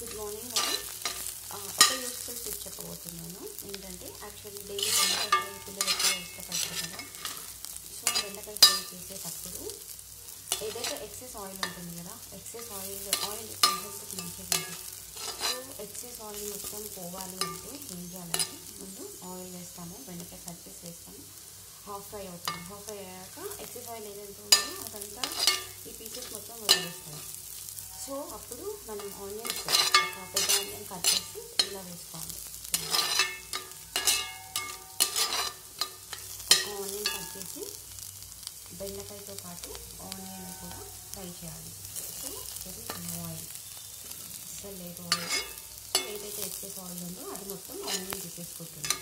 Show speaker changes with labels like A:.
A: Good morning అండి. ఒక useful tip చెప్పబోతున్నాను. ఏంటంటే యాక్చువల్లీ డైలీ బెండకాయ ఫ్రై పిల్లలు ఎక్కువ ఇష్టపడతారు కదా. సో బెండకాయ ఫ్రై చేసేటప్పుడు ఏదైతే ఎక్సెస్ ఆయిల్ ఉంటుంది కదా, ఎక్సెస్ ఆయిల్ హెల్త్కి మంచిది ఉంటుంది. సో ఎక్సెస్ ఆయిల్ మొత్తం పోవాలి అంటే ఏం చేయాలంటే ముందు ఆయిల్ వేస్తాము, బెండకాయ కట్ చేసి వేస్తాము, హాఫ్ ఫ్రై అవుతుంది. హాఫ్ ఫ్రై అయ్యాక ఎక్సెస్ ఆయిల్ ఏదైతే ఉందో అదంతా ఈ పీసెస్ మొత్తం వదిలేస్తాము. సో అప్పుడు మనం ఆనియన్స్ ఒక పెద్ద ఆనియన్ కట్ చేసి ఇలా వేసుకోవాలి. ఒక ఆనియన్ కట్ చేసి బెండకాయతో పాటు ఆనియన్ కూడా ఫ్రై చేయాలి. సో ఇది ఆయిల్ అసలు లేదు ఆయిల్. సో ఏదైతే ఎక్సెస్ ఆయిల్ ఉందో అది మొత్తం ఆనియన్ తీసేసుకుంటుంది.